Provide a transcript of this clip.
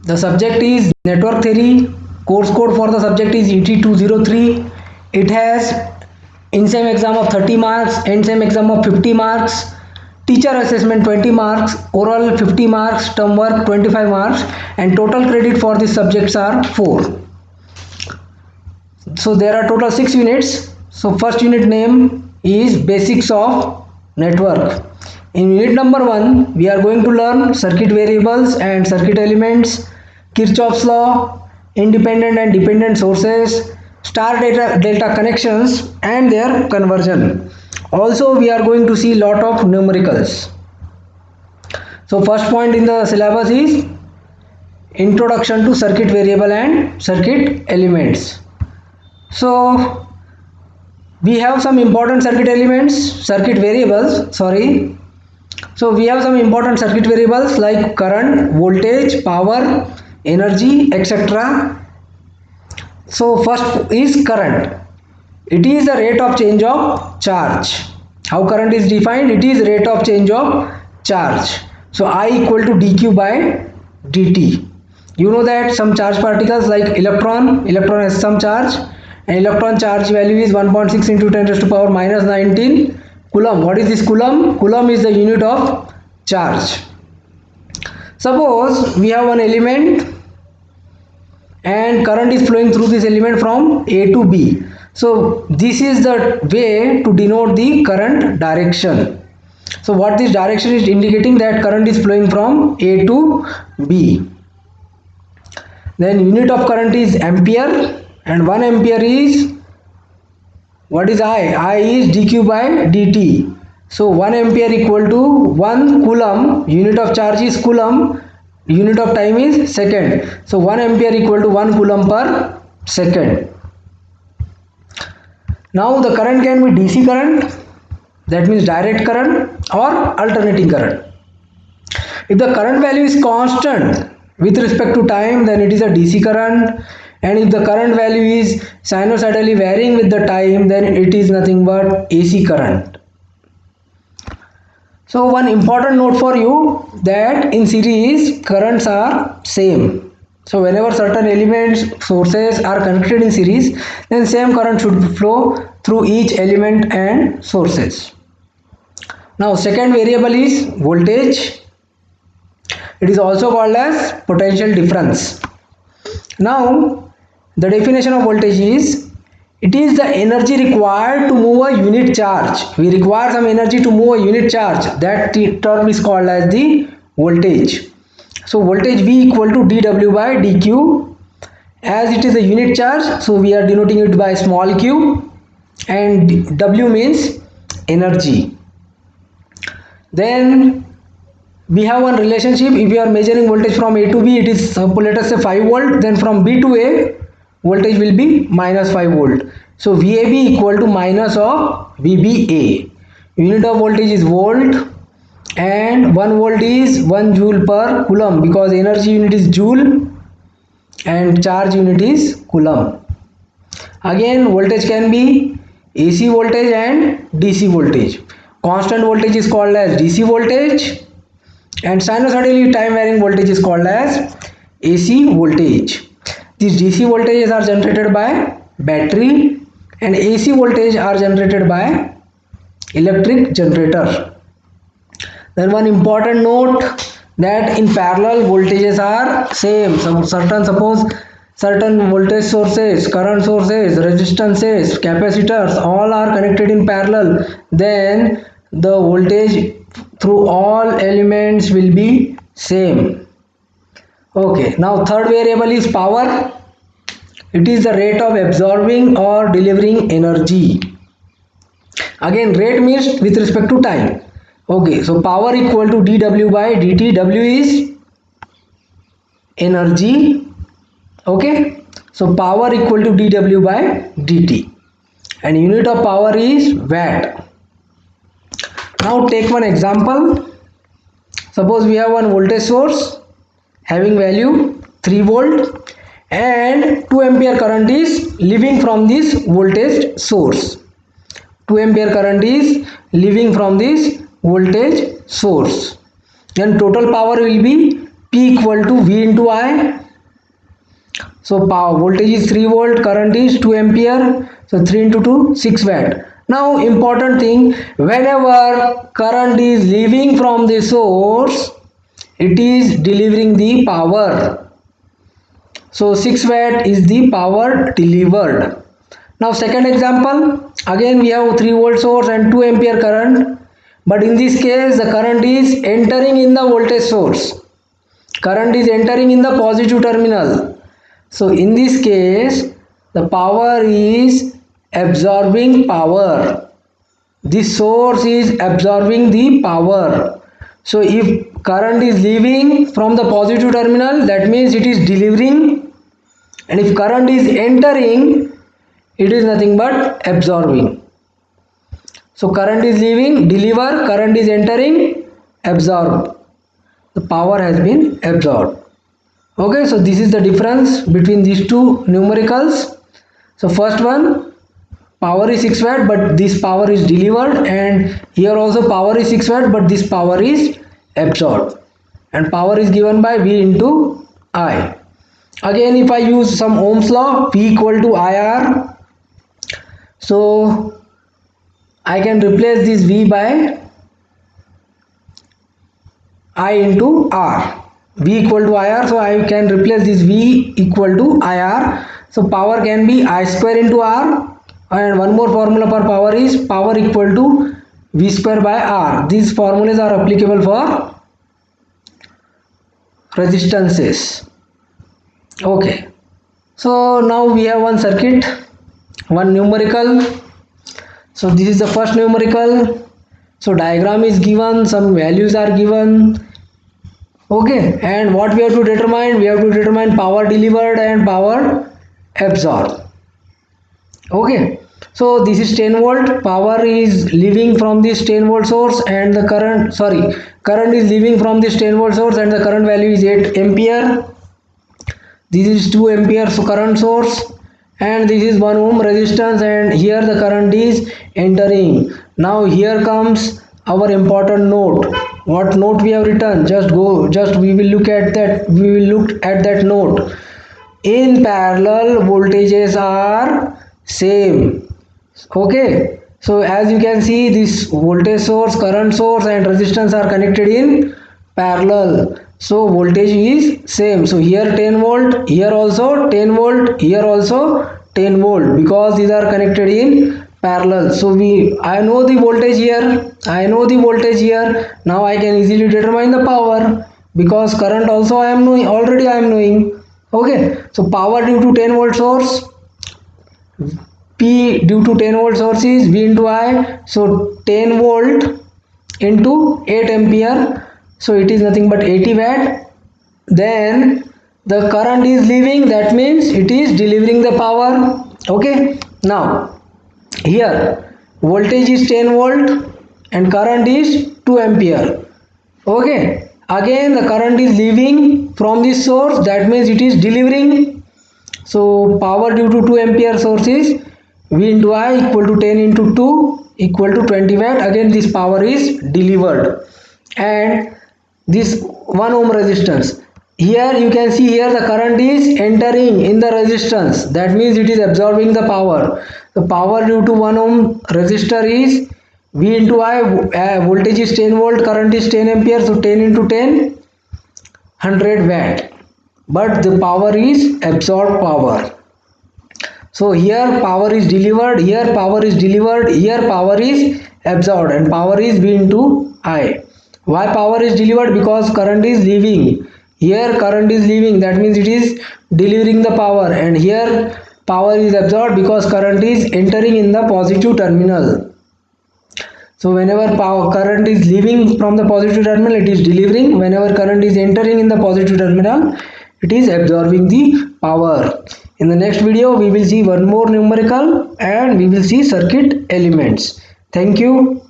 The subject is network theory. Course code for the subject is ET203. It has in-sem exam of 30 marks, end-sem exam of 50 marks, teacher assessment 20 marks, oral 50 marks, term work 25 marks, and total credit for these subjects are 4. So there are total 6 units. So first unit name is basics of network. In unit number 1 we are going to learn circuit variables and circuit elements, Kirchhoff's law, independent and dependent sources, star delta connections and their conversion. Also we are going to see lot of numericals. So first point in the syllabus is introduction to circuit variable and circuit elements. So we have some important circuit variables. So we have some important circuit variables like current, voltage, power, energy, etc. So first is current. It is the rate of change of charge. How current is defined? It is rate of change of charge. So I equal to dq by dt. You know that some charge particles like electron has some charge, and electron charge value is 1.6 into 10 raised to power minus 19 coulomb. What is this coulomb? Coulomb is the unit of charge. Suppose we have one element and current is flowing through this element from A to B. So this is the way to denote the current direction. So what this direction is indicating, that current is flowing from A to B. Then unit of current is ampere, and 1 ampere is, what is I? I is dq by dt. So 1 ampere equal to 1 coulomb. Unit of charge is coulomb, unit of time is second. So 1 ampere equal to 1 coulomb per second. Now the current can be DC current, that means direct current, or alternating current. If the current value is constant with respect to time, then it is a DC current, and if the current value is sinusoidally varying with the time, then it is nothing but AC current. So one important note for you, that in series currents are same. So whenever certain elements, sources are connected in series, then same current should flow through each element and sources. Now second variable is voltage. It is also called as potential difference. Now the definition of voltage is, it is the energy required to move a unit charge. We require some energy to move a unit charge. That term is called as the voltage. So voltage V equal to dW by dQ. As it is a unit charge, so we are denoting it by small q, and W means energy. Then we have one relationship. If we are measuring voltage from A to B, it is, let us say 5 volt. Then from B to A, voltage will be minus 5 volt. So VAB equal to minus of VBA. Unit of voltage is volt, and 1 volt is 1 joule per coulomb, because energy unit is joule and charge unit is coulomb. Again, voltage can be AC voltage and DC voltage. Constant voltage is called as DC voltage, and sinusoidally time varying voltage is called as AC voltage. These DC voltages are generated by battery, and AC voltage are generated by electric generator. Then one important note, that in parallel voltages are same. Suppose certain voltage sources, current sources, resistances, capacitors, all are connected in parallel, then the voltage through all elements will be same. Okay, now third variable is power. It is the rate of absorbing or delivering energy. Again, rate means with respect to time. Okay, so power equal to dW by dt. W is energy. Okay, so power equal to dW by dt, and unit of power is watt. Now take one example. Suppose we have one voltage source having value 3 volt, and 2 ampere current is leaving from this voltage source. 2 ampere current is leaving from this voltage source. Then total power will be P equal to V into I. So power voltage is 3 volt, current is 2 ampere. So 3 into 2, 6 watt. Now important thing, whenever current is leaving from the source, it is delivering the power. So 6 watt is the power delivered. Now second example, again we have 3 volt source and 2 ampere current, but in this case the current is entering in the voltage source. Current is entering in the positive terminal. So in this case the power is absorbing power. This source is absorbing the power. So if current is leaving from the positive terminal, that means it is delivering, and if current is entering, it is nothing but absorbing. So current is leaving, deliver, current is entering, absorb. The power has been absorbed. Okay, so this is the difference between these two numericals. So first one, power is 6 watt, but this power is delivered, and here also power is 6 watt, but this power is absorbed, and power is given by V into I. Again, if I use some Ohm's law, P equal to IR, so I can replace this V by I into R. V equal to IR, so I can replace this V equal to IR. So power can be I square into R, and one more formula for power is power equal to V square by R. These formulas are applicable for resistances. Okay, so now we have one circuit, one numerical. So this is the first numerical. So diagram is given, some values are given. Okay, and what we have to determine? We have to determine power delivered and power absorbed. Okay, so this is 10 volt, power is leaving from this 10 volt source, and the current is leaving from this 10 volt source, and the current value is 8 ampere. This is 2 ampere so current source, and this is 1 ohm resistance, and here the current is entering. Now here comes our important note. What note we have written? We will look at that note. In parallel, voltages are same. Okay, so as you can see, this voltage source, current source, and resistance are connected in parallel. So voltage is same. So here 10 volt, here also 10 volt, here also 10 volt, because these are connected in parallel. So I know the voltage here, I know the voltage here. Now I can easily determine the power, because current also I am knowing, already I am knowing. Okay, so power due to 10 volt source, P due to 10 volt source is V into I. So 10 volt into 8 ampere, so it is nothing but 80 watt. Then the current is leaving, that means it is delivering the power. Okay, now here voltage is 10 volt and current is 2 ampere. Okay, again the current is leaving from this source, that means it is delivering. So power due to 2 ampere source is V into I equal to 10 into 2 equal to 20 watt. Again this power is delivered. And this 1 ohm resistance, here you can see, here the current is entering in the resistance, that means it is absorbing the power. The power due to 1 ohm resistor is V into I. Voltage is 10 volt, current is 10 ampere, so 10 into 10, 100 watt, but the power is absorbed power. So here power is delivered, here power is delivered, here power is absorbed, and power is V into I. Why power is delivered? Because current is leaving. Here current is leaving, that means it is delivering the power, and here power is absorbed because current is entering in the positive terminal. So whenever current is leaving from the positive terminal, it is delivering. Whenever current is entering in the positive terminal, it is absorbing the power. In the next video, we will see one more numerical and we will see circuit elements. Thank you.